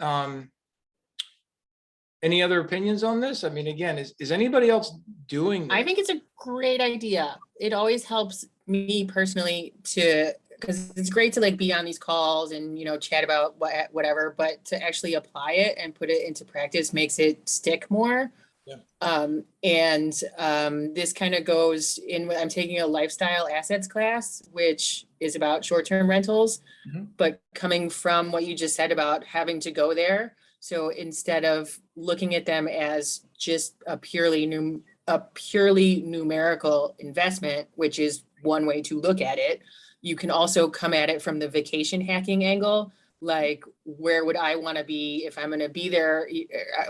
any other opinions on this? I mean, again, is anybody else doing this? I think it's a great idea. It always helps me personally because it's great to like be on these calls and chat about whatever, but to actually apply it and put it into practice makes it stick more. Yeah. This kind of goes in. I'm taking a lifestyle assets class, which is about short-term rentals, but coming from what you just said about having to go there. So instead of looking at them as just a purely numerical investment, which is one way to look at it, you can also come at it from the vacation hacking angle. Like, where would I want to be if I'm going to be there?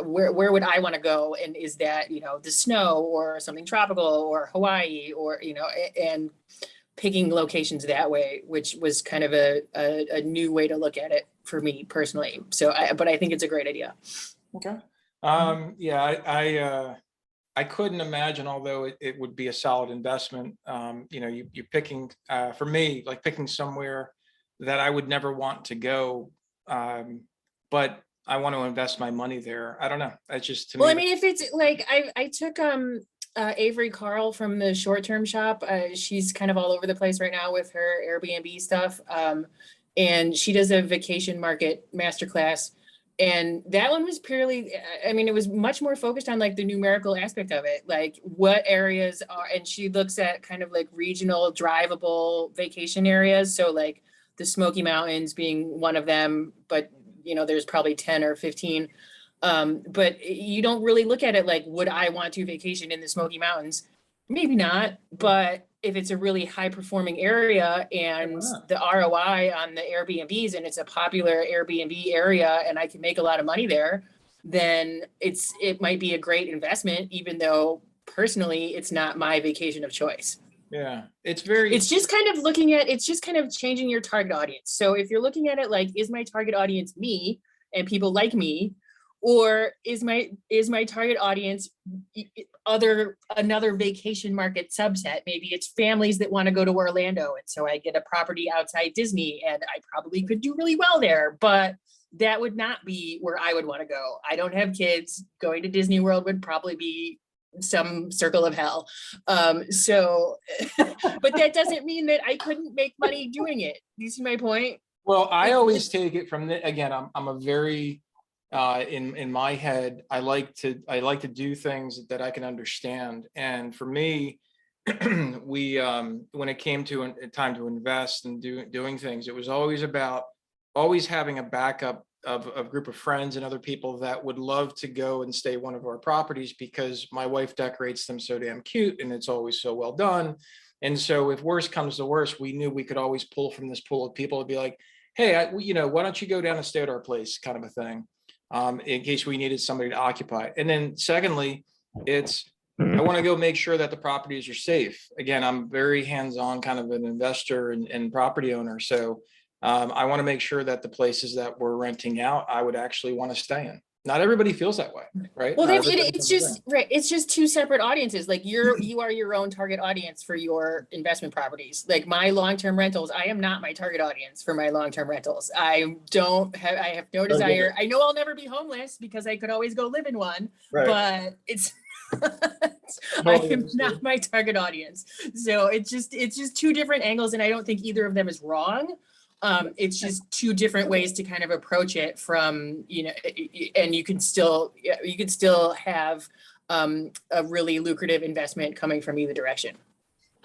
Where would I want to go? And is that, the snow or something tropical or Hawaii or, and picking locations that way, which was kind of a new way to look at it for me personally. So, but I think it's a great idea. Okay. Yeah, I couldn't imagine, although it would be a solid investment. You're picking, for me, like picking somewhere that I would never want to go. But I want to invest my money there. I don't know. That's just to Well, I me. mean, if it's like, I took Avery Carl from the short term shop. She's kind of all over the place right now with her Airbnb stuff. And she does a vacation market masterclass. And that one was purely, I mean, it was much more focused on like the numerical aspect of it, like what areas are, and she looks at kind of like regional drivable vacation areas. So like the Smoky Mountains being one of them, but you know, there's probably 10 or 15. But you don't really look at it like, would I want to vacation in the Smoky Mountains? Maybe not, but if it's a really high performing area and not? the ROI on the Airbnbs and it's a popular Airbnb area and I can make a lot of money there, then it might be a great investment, even though personally it's not my vacation of choice. Yeah, it's very. It's just kind of looking at, it's just kind of changing your target audience. So if you're looking at it like, is my target audience me and people like me, or is my target audience another vacation market subset? Maybe it's families that want to go to Orlando, and so I get a property outside Disney, and I probably could do really well there, but that would not be where I would want to go. I don't have kids. Going to Disney World would probably be some circle of hell. So, but that doesn't mean that I couldn't make money doing it. Do you see my point? Well, I always take it from the, again, I'm a very, in my head, I like to do things that I can understand. And for me, we, when it came to a time to invest and doing things, it was always about always having a backup of a group of friends and other people that would love to go and stay one of our properties because my wife decorates them so damn cute and it's always so well done. And so if worse comes to worse, we knew we could always pull from this pool of people to be like, hey, why don't you go down and stay at our place, kind of a thing, in case we needed somebody to occupy. And then secondly, I want to go make sure that the properties are safe. Again, I'm very hands-on kind of an investor and property owner. So I want to make sure that the places that we're renting out, I would actually want to stay in. Not everybody feels that way, right? Well, Not it's everybody it's feels just right. It's just two separate audiences. Like you are your own target audience for your investment properties. Like my long-term rentals, I am not my target audience for my long-term rentals. I have no desire. I know I'll never be homeless because I could always go live in one, but it's I am not my target audience. So it's just two different angles, and I don't think either of them is wrong. It's just two different ways to kind of approach it from, and you can still have a really lucrative investment coming from either direction.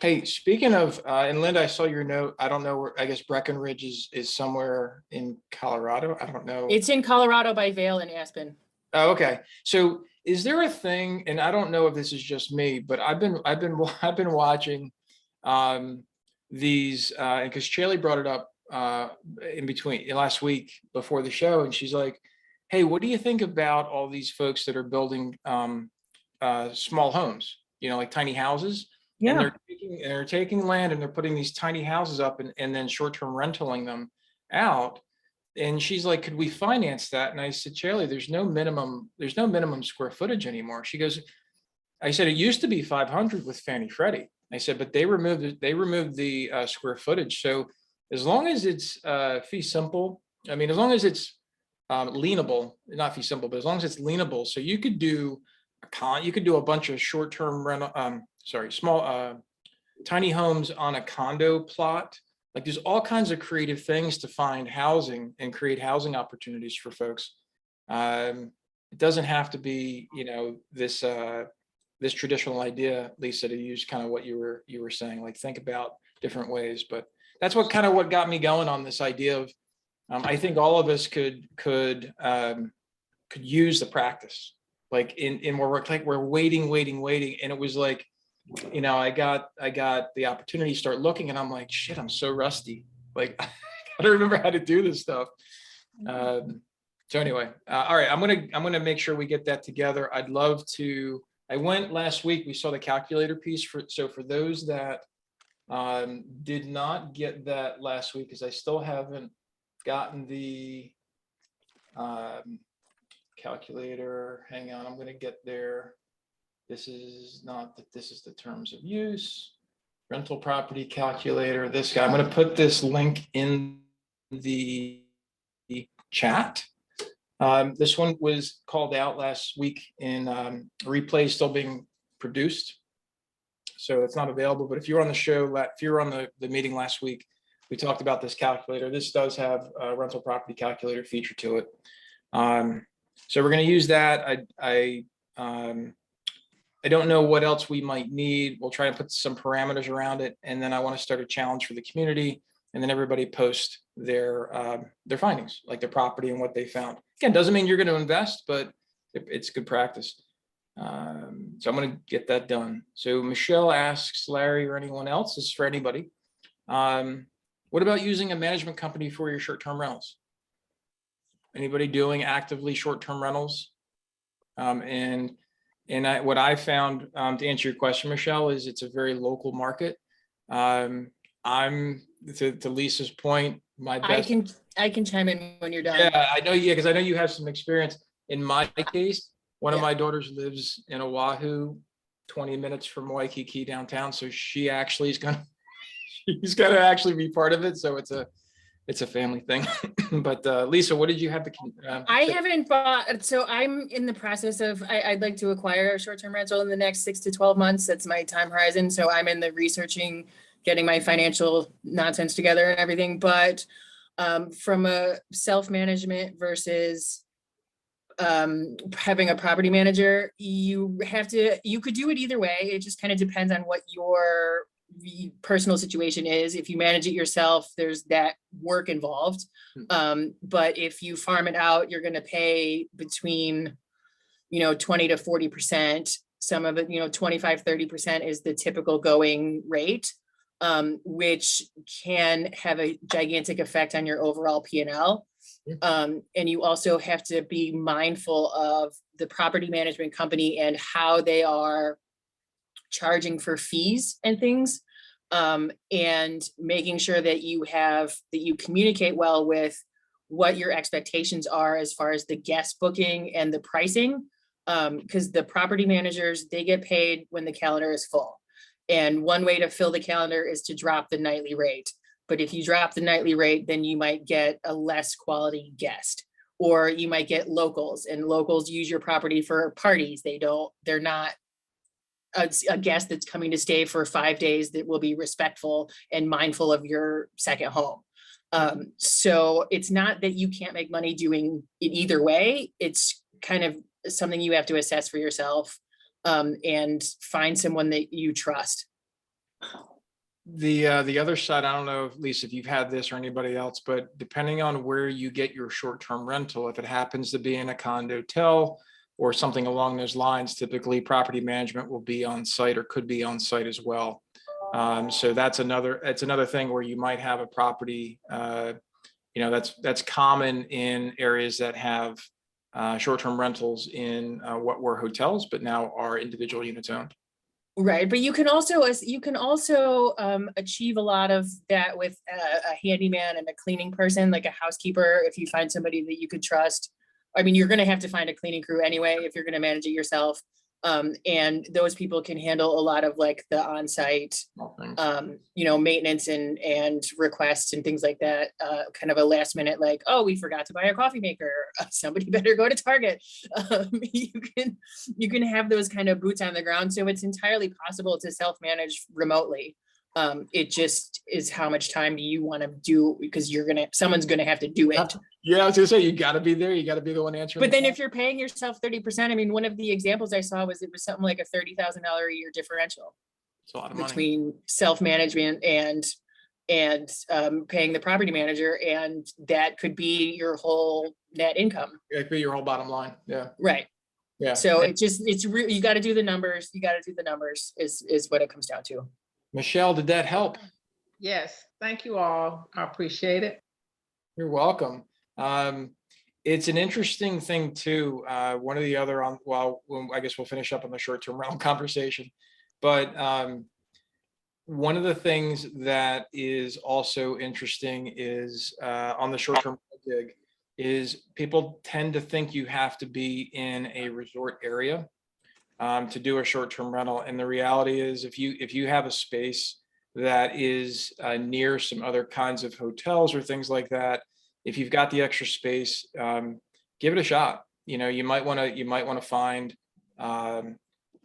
Hey, speaking of, and Linda, I saw your note. I don't know where, I guess Breckenridge is somewhere in Colorado. I don't know. It's in Colorado by Vail and Aspen. Oh, okay. So is there a thing, and I don't know if this is just me, but I've been watching these, and because Chaley brought it up in between last week before the show, and she's like, hey, what do you think about all these folks that are building small homes, like tiny houses? And they're taking land and they're putting these tiny houses up and then short-term rentaling them out. And she's like, could we finance that? And I said, Chaley, there's no minimum square footage anymore. She goes, I said, it used to be 500 with Fannie Freddie. I said, but they removed the square footage. So as long as it's fee simple, I mean, as long as it's leanable, not fee simple, but as long as it's leanable, so you could do a bunch of short-term rental, small tiny homes on a condo plot. Like there's all kinds of creative things to find housing and create housing opportunities for folks. It doesn't have to be, this traditional idea, Lisa, to use kind of what you were saying, like think about different ways. But that's what got me going on this idea of, I think all of us could use the practice, like in where we're waiting. And it was like, I got the opportunity to start looking and I'm like, shit, I'm so rusty. Like, I don't remember how to do this stuff. So anyway, all right, I'm going to make sure we get that together. I'd love to, I went last week, we saw the calculator piece for those that did not get that last week, because I still haven't gotten the calculator. Hang on, I'm going to get there. This is the terms of use, rental property calculator, this guy. I'm going to put this link in the chat. This one was called out last week in replay still being produced. So it's not available, but if you were on the show, if you were on the meeting last week, we talked about this calculator. This does have a rental property calculator feature to it. So we're going to use that. I don't know what else we might need. We'll try to put some parameters around it. And then I want to start a challenge for the community, and then everybody post their findings, like their property and what they found. Again, doesn't mean you're going to invest, but it's good practice. So I'm going to get that done. So Michelle asks Larry or anyone else, this is for anybody. What about using a management company for your short-term rentals? Anybody doing actively short-term rentals? What I found, to answer your question, Michelle, is it's a very local market. I'm to Lisa's point, my best. I can chime in when you're done. Yeah, I know. Yeah, because I know you have some experience. In my case, one of Yeah. my daughters lives in Oahu, 20 minutes from Waikiki downtown. So she actually is gonna, she's gonna actually be part of it. So it's a family thing. But Lisa, what did you have to? I haven't bought, so I'm in the process of, I'd like to acquire a short-term rental in the next 6 to 12 months. That's my time horizon. So I'm in the researching, getting my financial nonsense together and everything. But from a self-management versus having a property manager, you could do it either way. It just kind of depends on what your personal situation is. If you manage it yourself, there's that work involved. But if you farm it out, you're going to pay between, 20 to 40%. Some of it, 25, 30% is the typical going rate, which can have a gigantic effect on your overall P&L. And you also have to be mindful of the property management company and how they are charging for fees and things, and making sure that you communicate well with what your expectations are as far as the guest booking and the pricing, because the property managers, they get paid when the calendar is full. And one way to fill the calendar is to drop the nightly rate. But if you drop the nightly rate, then you might get a less quality guest, or you might get locals, and locals use your property for parties. They're not a guest that's coming to stay for 5 days that will be respectful and mindful of your second home. So it's not that you can't make money doing it either way. It's kind of something you have to assess for yourself, and find someone that you trust. The other side, I don't know, Lisa, if you've had this or anybody else, but depending on where you get your short-term rental, if it happens to be in a condo-tel or something along those lines, typically property management will be on site or could be on site as well. So it's another thing where you might have a property, that's common in areas that have short-term rentals in what were hotels, but now are individual units owned. Right, but you can also achieve a lot of that with a handyman and a cleaning person, like a housekeeper. If you find somebody that you could trust, I mean, you're going to have to find a cleaning crew anyway if you're going to manage it yourself. And those people can handle a lot of like the on-site, maintenance and requests and things like that. Kind of a last minute, like, oh, we forgot to buy a coffee maker. Somebody better go to Target. You can have those kind of boots on the ground. So it's entirely possible to self-manage remotely. It just is how much time do you want to do, because someone's gonna have to do it. Yeah, I was gonna say, you gotta be there. You gotta be the one answering. But then if you're paying yourself 30%, I mean, one of the examples I saw was something like a $30,000 a year differential it's a lot of money between self-management and paying the property manager. And that could be your whole net income. It could be your whole bottom line. Yeah. Right. Yeah. So you got to do the numbers. You got to do the numbers is what it comes down to. Michelle, did that help? Yes, thank you all. I appreciate it. You're welcome. It's an interesting thing too. One of the other I guess we'll finish up on the short-term rental conversation, but one of the things that is also interesting is on the short-term gig is people tend to think you have to be in a resort area to do a short-term rental. And the reality is if you have a space that is near some other kinds of hotels or things like that, if you've got the extra space, give it a shot. You know, you might want to find,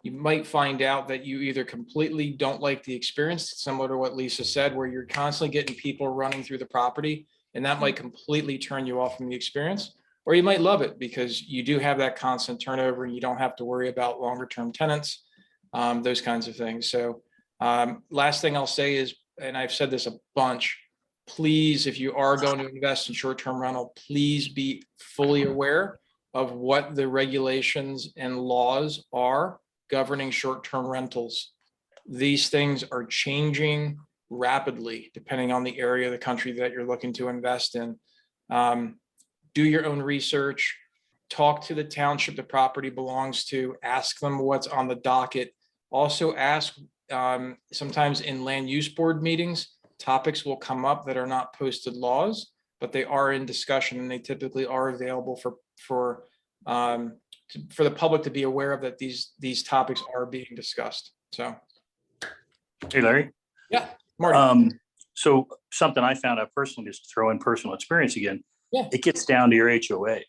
you might find out that you either completely don't like the experience, similar to what Lisa said, where you're constantly getting people running through the property, and that might completely turn you off from the experience. Or you might love it because you do have that constant turnover and you don't have to worry about longer term tenants, those kinds of things. So last thing I'll say is, and I've said this a bunch, please, if you are going to invest in short-term rental, please be fully aware of what the regulations and laws are governing short-term rentals. These things are changing rapidly depending on the area of the country that you're looking to invest in. Do your own research, talk to the township the property belongs to, ask them what's on the docket. Also ask, sometimes in land use board meetings, topics will come up that are not posted laws, but they are in discussion, and they typically are available for the public to be aware of, that these topics are being discussed. So, Hey, Larry. yeah, Marty. So something I found out personally, just to throw in personal experience again, Yeah. it gets down to your HOA.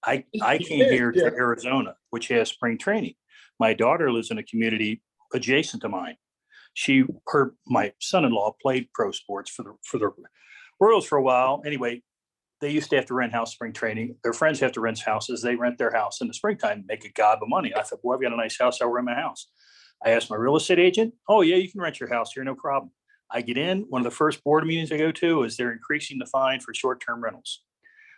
I came here to Yeah. Arizona, which has spring training. My daughter lives in a community adjacent to mine. My son-in-law played pro sports for the Royals for a while. Anyway, they used to have to rent house spring training. Their friends have to rent houses. They rent their house in the springtime, make a gob of money. I thought, well, I've got a nice house. I'll rent my house. I asked my real estate agent, oh yeah, you can rent your house here, no problem. I get in, one of the first board meetings I go to is they're increasing the fine for short-term rentals.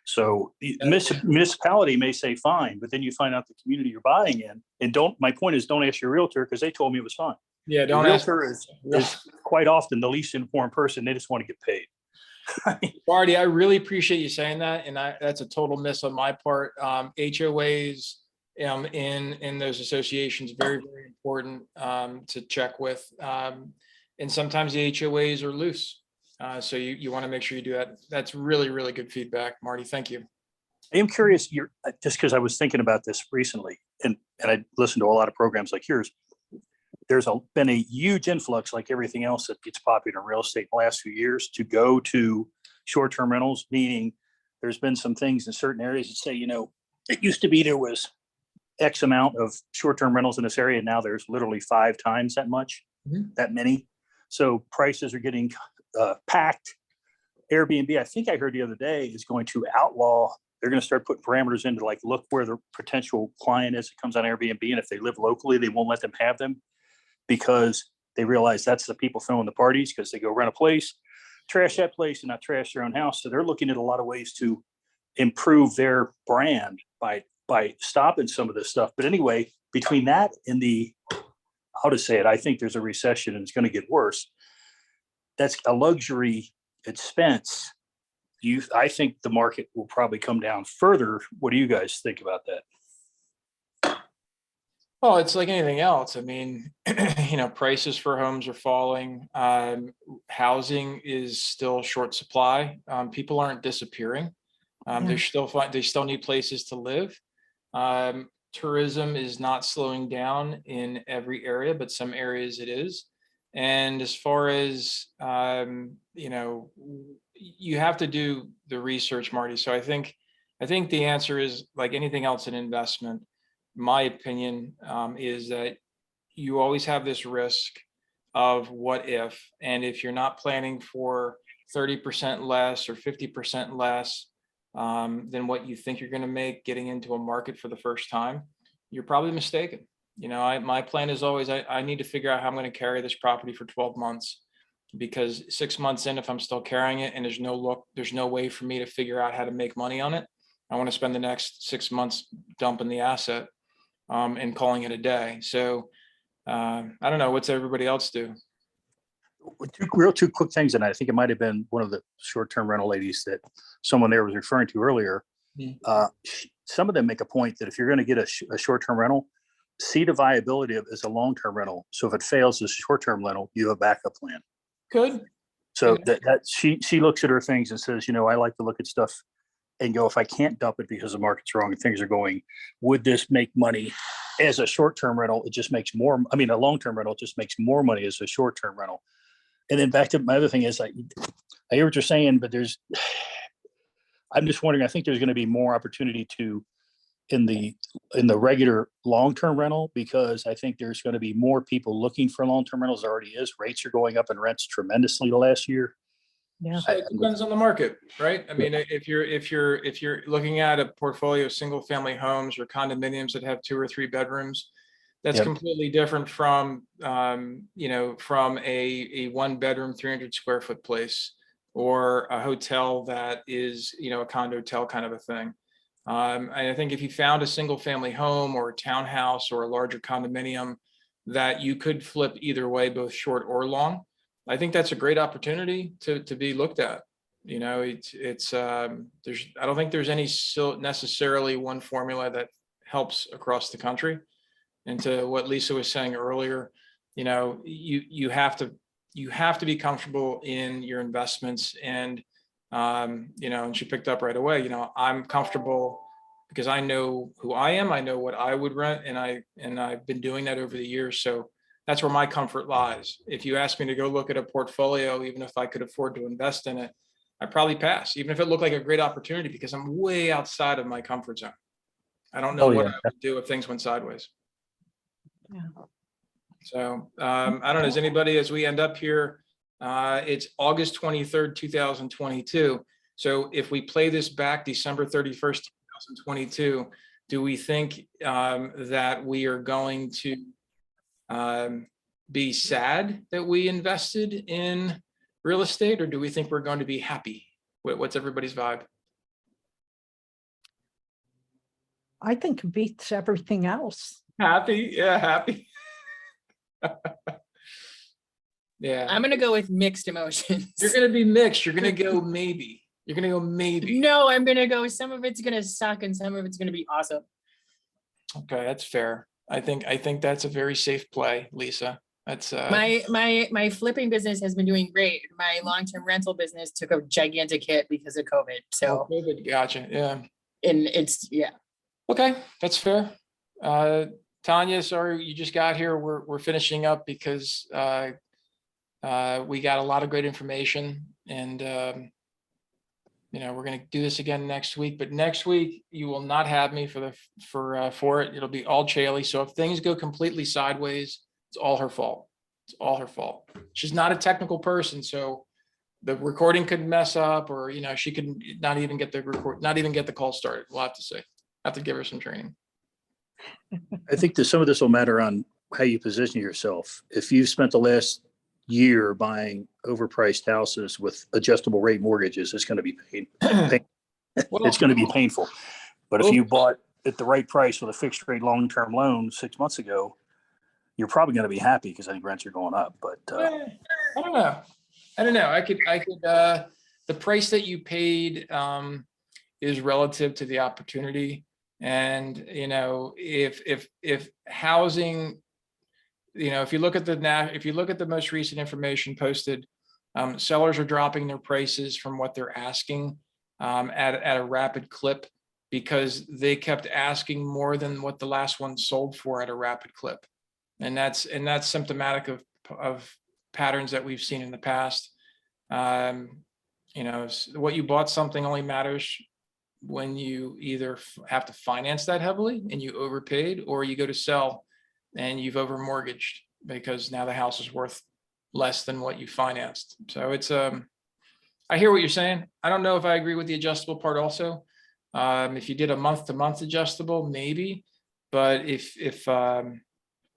So the municipality may say fine, but then you find out the community you're buying in, and my point is, don't ask your realtor, because they told me it was fine. Yeah, The don't ask. realtor is quite often the least informed person. They just want to get paid. Marty, I really appreciate you saying that, and that's a total miss on my part. HOAs in those associations, very, very important to check with. And sometimes the HOAs are loose. So you want to make sure you do that. That's really, really good feedback, Marty. Thank you. I am curious, just because I was thinking about this recently, and I listened to a lot of programs like yours. There's been a huge influx, like everything else that gets popular in real estate in the last few years, to go to short-term rentals, meaning there's been some things in certain areas that say, it used to be there was X amount of short-term rentals in this area. Now there's literally 5 times that much, that many. So prices are getting packed. Airbnb, I think I heard the other day, is going to outlaw. They're going to start putting parameters into, like, look where the potential client is that comes on Airbnb. And if they live locally, they won't let them have them, because they realize that's the people throwing the parties, because they go rent a place, trash that place, and not trash their own house. So they're looking at a lot of ways to improve their brand by stopping some of this stuff. But anyway, between that and how to say it, I think there's a recession and it's going to get worse. That's a luxury expense. I think the market will probably come down further. What do you guys think about that? Well, it's like anything else. I mean, prices for homes are falling. Housing is still short supply. People aren't disappearing. They still need places to live. Tourism is not slowing down in every area, but some areas it is. And as far as, you have to do the research, Marty. So I think the answer is, like anything else in investment, my opinion is that you always have this risk of what if, and if you're not planning for 30% less or 50% less than what you think you're going to make getting into a market for the first time, you're probably mistaken. My plan is always, I need to figure out how I'm going to carry this property for 12 months, because 6 months in, if I'm still carrying it and there's no way for me to figure out how to make money on it, I want to spend the next 6 months dumping the asset and calling it a day. So I don't know, what's everybody else do? Two quick things, and I think it might have been one of the short-term rental ladies that someone there was referring to earlier. Some of them make a point that if you're going to get a short-term rental, see the viability of it as a long-term rental. So if it fails as a short-term rental, you have a backup plan. Good. So that she looks at her things and says, I like to look at stuff and go, if I can't dump it because the market's wrong and things are going, would this make money as a short-term rental? It just makes more. I mean, a long-term rental just makes more money as a short-term rental. And then back to my other thing is, I hear what you're saying, but I'm just wondering, I think there's going to be more opportunity in the regular long-term rental, because I think there's going to be more people looking for long-term rentals. There already is. Rates are going up in rents tremendously the last year. Yeah. So it depends on the market, right? I mean, if you're looking at a portfolio of single family homes or condominiums that have 2 or 3 bedrooms, that's Yep. completely different from, from a 1 bedroom, 300 square foot place, or a hotel that is, a condo hotel kind of a thing. And I think if you found a single family home or a townhouse or a larger condominium that you could flip either way, both short or long, I think that's a great opportunity to be looked at. I don't think there's any necessarily one formula that helps across the country. And to what Lisa was saying earlier, you have to be comfortable in your investments. And and she picked up right away, I'm comfortable because I know who I am. I know what I would rent, and I've been doing that over the years. So that's where my comfort lies. If you ask me to go look at a portfolio, even if I could afford to invest in it, I'd probably pass, even if it looked like a great opportunity, because I'm way outside of my comfort zone. I don't know what I would do if things went sideways. Yeah. So I don't know, does anybody, as we end up here, it's August 23rd, 2022. So if we play this back December 31st, 2022, do we think that we are going to be sad that we invested in real estate, or do we think we're going to be happy? What's everybody's vibe? I think it beats everything else. Happy, yeah, happy. Yeah, I'm gonna go with mixed emotions. you're gonna be mixed. You're gonna go maybe. You're gonna go maybe. No, I'm gonna go, some of it's gonna suck and some of it's gonna be awesome. Okay, that's fair. I think that's a very safe play, Lisa. That's My flipping business has been doing great. My long-term rental business took a gigantic hit because of COVID. So, COVID, gotcha. Yeah. and it's, yeah. Okay, that's fair. Tanya, sorry you just got here. We're finishing up because we got a lot of great information, and we're going to do this again next week. But next week you will not have me for it. It'll be all Chaley. So if things go completely sideways, it's all her fault. It's all her fault. She's not a technical person, so the recording could mess up, or she could not even get the call started. We'll have to see. Have to give her some training. I think that some of this will matter on how you position yourself. If you've spent the last year buying overpriced houses with adjustable rate mortgages, it's going to be it's going to be painful. But if you bought at the right price with a fixed rate long-term loan 6 months ago, you're probably going to be happy because I think rents are going up. But I don't know. I could the price that you paid is relative to the opportunity. And if housing, if you look at the most recent information posted, sellers are dropping their prices from what they're asking at a rapid clip, because they kept asking more than what the last one sold for at a rapid clip. And that's symptomatic of patterns that we've seen in the past. What you bought something only matters when you either have to finance that heavily and you overpaid, or you go to sell and you've over mortgaged because now the house is worth less than what you financed. So it's I hear what you're saying. I don't know if I agree with the adjustable part also. If you did a month to month adjustable, maybe, but if you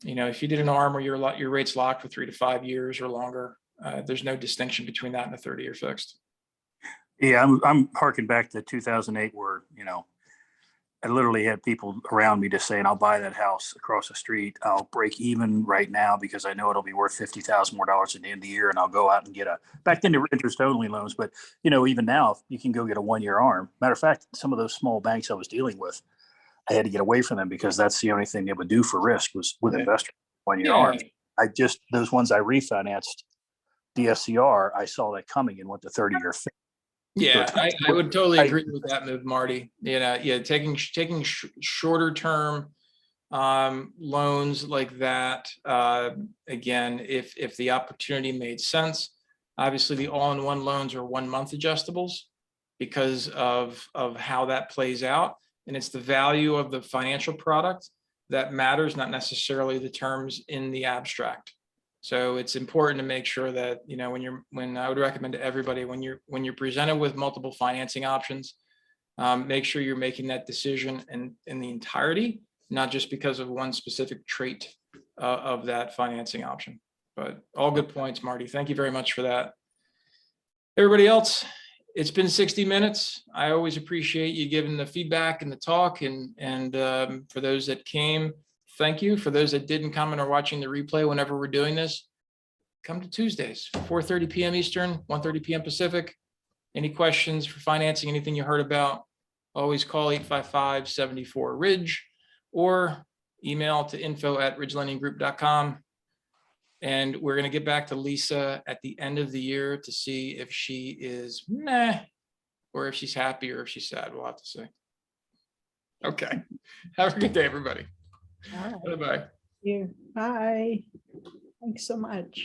did an ARM where your rate's locked for 3 to 5 years or longer, there's no distinction between that and a 30-year fixed. yeah, I'm harking back to 2008 where, I literally had people around me just saying, I'll buy that house across the street. I'll break even right now because I know it'll be worth $50,000 more at the end of the year. And I'll go out and back then they were interest only loans, but even now you can go get a 1-year ARM. Matter of fact, some of those small banks I was dealing with, I had to get away from them because that's the only thing they would do for risk was with investors 1-year ARMs. Those ones I refinanced DSCR, I saw that coming and went to 30-year fixed. Yeah, I would totally agree with that move, Marty. Taking shorter term loans like that. Again, if the opportunity made sense. Obviously, the all-in-one loans are 1 month adjustables. because of how that plays out. And it's the value of the financial product that matters, not necessarily the terms in the abstract. So it's important to make sure that, you know, when I would recommend to everybody, when you're presented with multiple financing options, make sure you're making that decision in the entirety, not just because of one specific trait of that financing option. But all good points, Marty. Thank you very much for that. Everybody else, it's been 60 minutes. I always appreciate you giving the feedback and the talk, and for those that came, thank you. For those that didn't come and are watching the replay whenever we're doing this, come to Tuesdays, 4:30 p.m. Eastern, 1:30 p.m. Pacific. Any questions for financing, anything you heard about, always call 855-74-RIDGE or email to info@ridgelendinggroup.com. And we're going to get back to Lisa at the end of the year to see if she is meh, or if she's happy, or if she's sad. We'll have to see. Okay. Have a good day, everybody. All right. Bye-bye. You. Bye. Thanks so much.